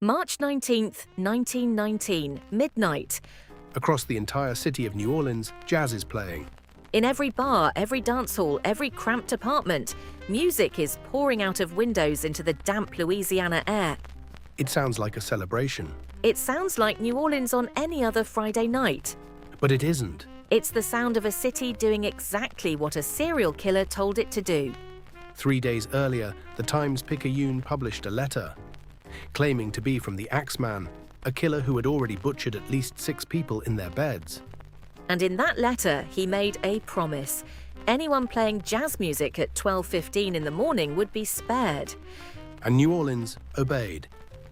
March 19th, 1919, midnight. Across the entire city of New Orleans, jazz is playing. In every bar, every dance hall, every cramped apartment, music is pouring out of windows into the damp Louisiana air. It sounds like a celebration. It sounds like New Orleans on any other Friday night. But it isn't. It's the sound of a city doing exactly what a serial killer told it to do. 3 days earlier, the Times-Picayune published a letter claiming to be from the Axeman, a killer who had already butchered at least 6 people in their beds. And in that letter, he made a promise. Anyone playing jazz music at 12:15 in the morning would be spared. And New Orleans obeyed.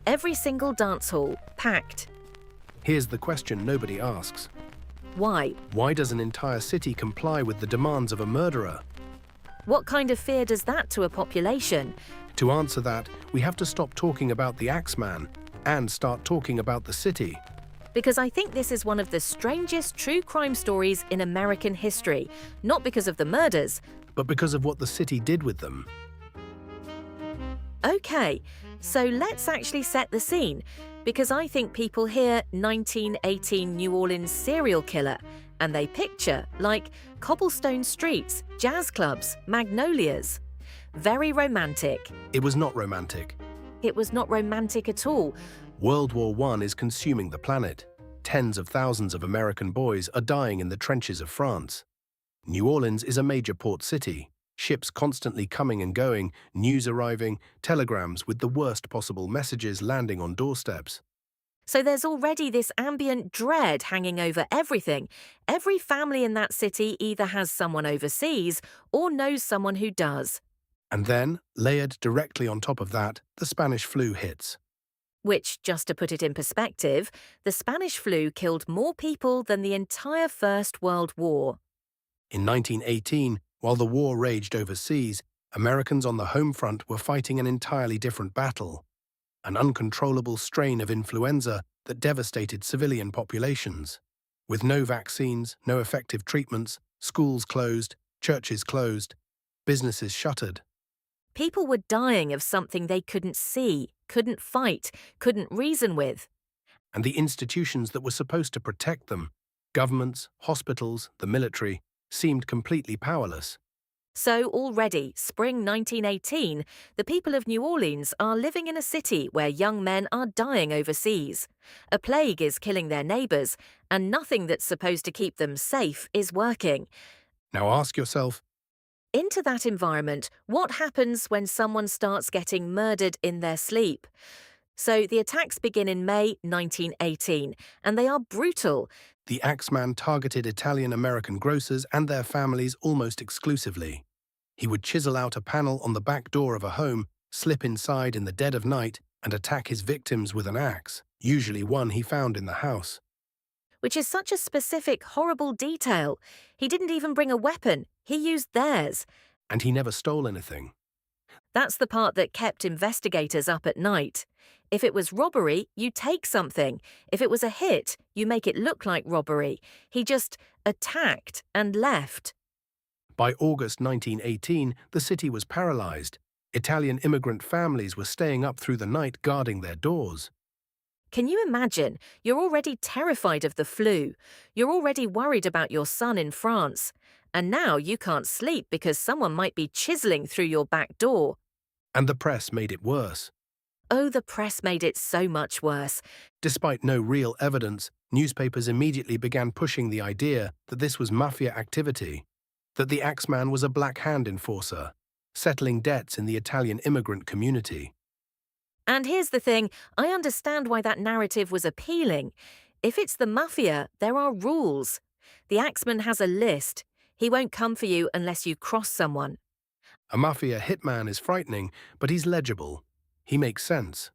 Every single dance hall packed. Here's the question nobody asks. Why? Why does an entire city comply with the demands of a murderer? What kind of fear does that to a population? To answer that, we have to stop talking about the Axeman and start talking about the city. Because I think this is one of the strangest true crime stories in American history, not because of the murders, but because of what the city did with them. Okay, so let's actually set the scene, because I think people hear 1918 New Orleans serial killer and they picture, like, cobblestone streets, jazz clubs, magnolias. Very romantic. It was not romantic. It was not romantic at all. World War I is consuming the planet. Tens of thousands of American boys are dying in the trenches of France. New Orleans is a major port city. Ships constantly coming and going, news arriving, telegrams with the worst possible messages landing on doorsteps. So there's already this ambient dread hanging over everything. Every family in that city either has someone overseas or knows someone who does. And then, layered directly on top of that, the Spanish flu hits. Which, just to put it in perspective, the Spanish flu killed more people than the entire First World War. In 1918, while the war raged overseas, Americans on the home front were fighting an entirely different battle. An uncontrollable strain of influenza that devastated civilian populations. With no vaccines, no effective treatments, schools closed, churches closed, businesses shuttered. People were dying of something they couldn't see, couldn't fight, couldn't reason with. And the institutions that were supposed to protect them, governments, hospitals, the military, seemed completely powerless. So already, spring 1918, the people of New Orleans are living in a city where young men are dying overseas. A plague is killing their neighbors, and nothing that's supposed to keep them safe is working. Now ask yourself, into that environment, what happens when someone starts getting murdered in their sleep? So the attacks begin in May 1918, and they are brutal. The Axeman targeted Italian-American grocers and their families almost exclusively. He would chisel out a panel on the back door of a home, slip inside in the dead of night, and attack his victims with an axe, usually one he found in the house. Which is such a specific, horrible detail. He didn't even bring a weapon. He used theirs. And he never stole anything. That's the part that kept investigators up at night. If it was robbery, you take something. If it was a hit, you make it look like robbery. He just attacked and left. By August 1918, the city was paralyzed. Italian immigrant families were staying up through the night guarding their doors. Can you imagine? You're already terrified of the flu. You're already worried about your son in France. And now you can't sleep because someone might be chiseling through your back door. And the press made it worse. Oh, the press made it so much worse. Despite no real evidence, newspapers immediately began pushing the idea that this was mafia activity, that the Axeman was a Black Hand enforcer, settling debts in the Italian immigrant community. And here's the thing, I understand why that narrative was appealing. If it's the mafia, there are rules. The Axeman has a list. He won't come for you unless you cross someone. A mafia hitman is frightening, but he's legible. He makes sense.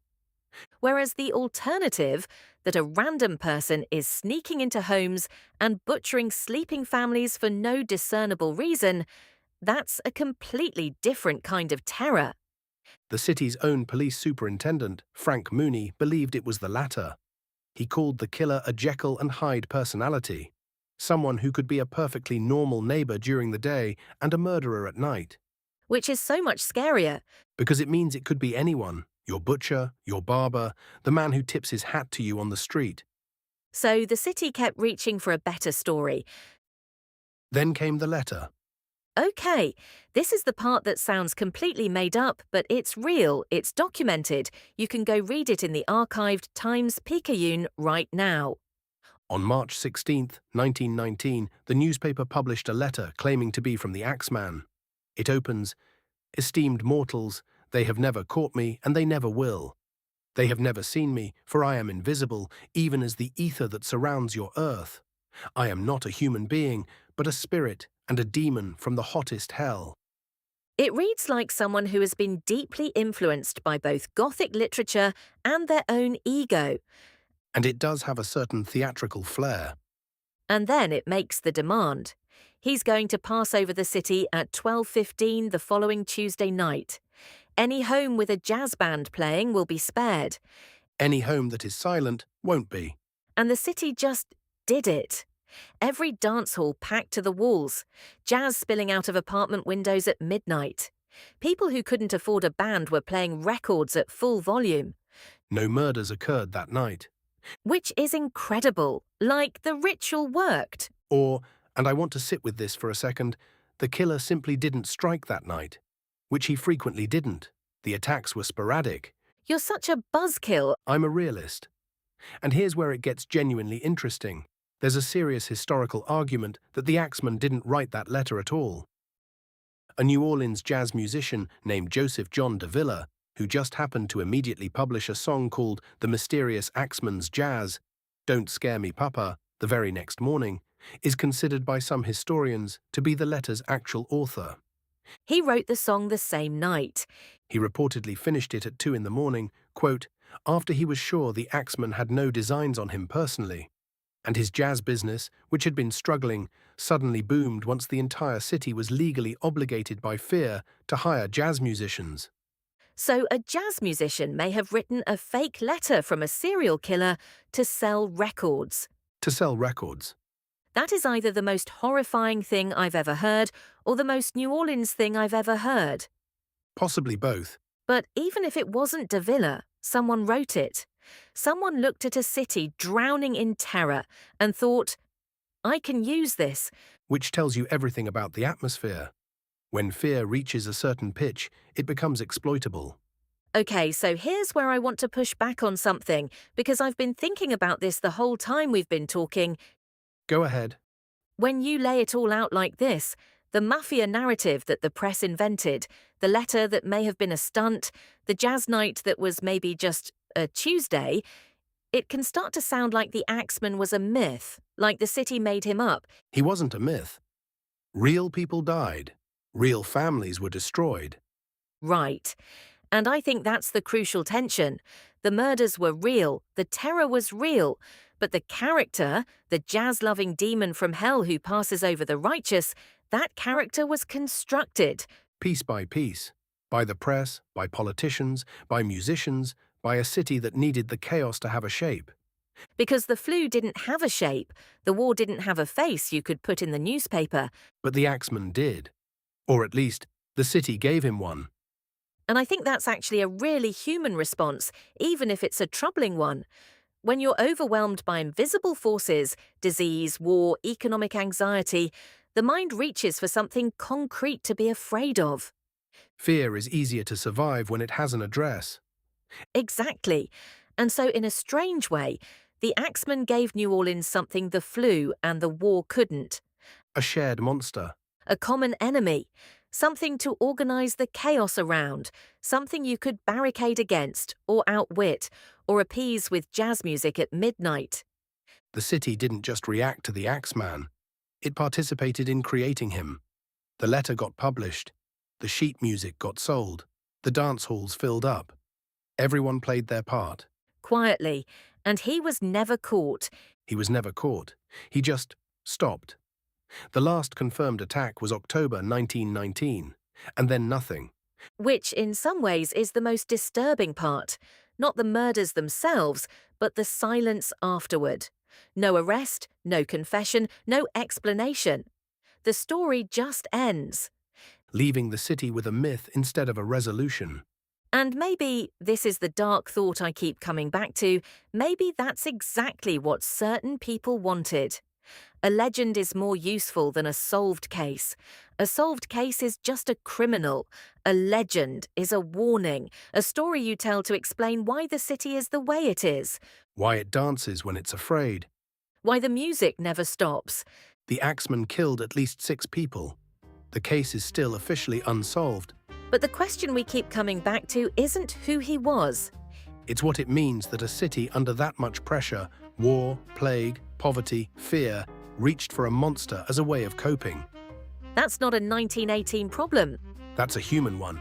Whereas the alternative, that a random person is sneaking into homes and butchering sleeping families for no discernible reason, that's a completely different kind of terror. The city's own police superintendent, Frank Mooney, believed it was the latter. He called the killer a Jekyll and Hyde personality, someone who could be a perfectly normal neighbor during the day and a murderer at night. Which is so much scarier. Because it means it could be anyone. Your butcher, your barber, the man who tips his hat to you on the street. So the city kept reaching for a better story. Then came the letter. Okay, this is the part that sounds completely made up, but it's real, it's documented. You can go read it in the archived Times-Picayune right now. On March 16th, 1919, the newspaper published a letter claiming to be from the Axeman. It opens, "Esteemed mortals, they have never caught me, and they never will. They have never seen me, for I am invisible, even as the ether that surrounds your earth. I am not a human being, but a spirit and a demon from the hottest hell." It reads like someone who has been deeply influenced by both Gothic literature and their own ego. And it does have a certain theatrical flair. And then it makes the demand. He's going to pass over the city at 12:15 the following Tuesday night. Any home with a jazz band playing will be spared. Any home that is silent won't be. And the city just did it. Every dance hall packed to the walls, jazz spilling out of apartment windows at midnight. People who couldn't afford a band were playing records at full volume. No murders occurred that night. Which is incredible, like the ritual worked. Or, and I want to sit with this for a second, the killer simply didn't strike that night, which he frequently didn't. The attacks were sporadic. You're such a buzzkill. I'm a realist. And here's where it gets genuinely interesting. There's a serious historical argument that the Axeman didn't write that letter at all. A New Orleans jazz musician named Joseph John de Villa, who just happened to immediately publish a song called The Mysterious Axeman's Jazz, Don't Scare Me Papa, the very next morning, is considered by some historians to be the letter's actual author. He wrote the song the same night. He reportedly finished it at 2 in the morning, quote, after he was sure the Axeman had no designs on him personally. And his jazz business, which had been struggling, suddenly boomed once the entire city was legally obligated by fear to hire jazz musicians. So a jazz musician may have written a fake letter from a serial killer to sell records. To sell records. That is either the most horrifying thing I've ever heard or the most New Orleans thing I've ever heard. Possibly both. But even if it wasn't de Villa, someone wrote it. Someone looked at a city drowning in terror and thought, I can use this. Which tells you everything about the atmosphere. When fear reaches a certain pitch, it becomes exploitable. Okay, so here's where I want to push back on something, because I've been thinking about this the whole time we've been talking. Go ahead. When you lay it all out like this, the mafia narrative that the press invented, the letter that may have been a stunt, the jazz night that was maybe just a Tuesday, it can start to sound like the Axeman was a myth, like the city made him up. He wasn't a myth. Real people died. Real families were destroyed. Right. And I think that's the crucial tension. The murders were real, the terror was real, but the character, the jazz-loving demon from hell who passes over the righteous, that character was constructed. Piece by piece. By the press, by politicians, by musicians, by a city that needed the chaos to have a shape. Because the flu didn't have a shape, the war didn't have a face you could put in the newspaper. But the Axeman did. Or at least, the city gave him one. And I think that's actually a really human response, even if it's a troubling one. When you're overwhelmed by invisible forces, disease, war, economic anxiety, the mind reaches for something concrete to be afraid of. Fear is easier to survive when it has an address. Exactly. And so in a strange way, the Axeman gave New Orleans something the flu and the war couldn't. A shared monster. A common enemy. Something to organize the chaos around. Something you could barricade against, or outwit, or appease with jazz music at midnight. The city didn't just react to the Axeman. It participated in creating him. The letter got published. The sheet music got sold. The dance halls filled up. Everyone played their part. Quietly. And he was never caught. He was never caught. He just stopped. The last confirmed attack was October 1919, and then nothing. Which, in some ways, is the most disturbing part. Not the murders themselves, but the silence afterward. No arrest, no confession, no explanation. The story just ends. Leaving the city with a myth instead of a resolution. And maybe this is the dark thought I keep coming back to. Maybe that's exactly what certain people wanted. A legend is more useful than a solved case. A solved case is just a criminal. A legend is a warning, a story you tell to explain why the city is the way it is, Why it dances when it's afraid. why the music never stops. The axeman killed at least 6 people. The case is still officially unsolved. But the question we keep coming back to isn't who he was. It's what it means that a city under that much pressure, war, plague, poverty, fear, reached for a monster as a way of coping. That's not a 1918 problem. That's a human one.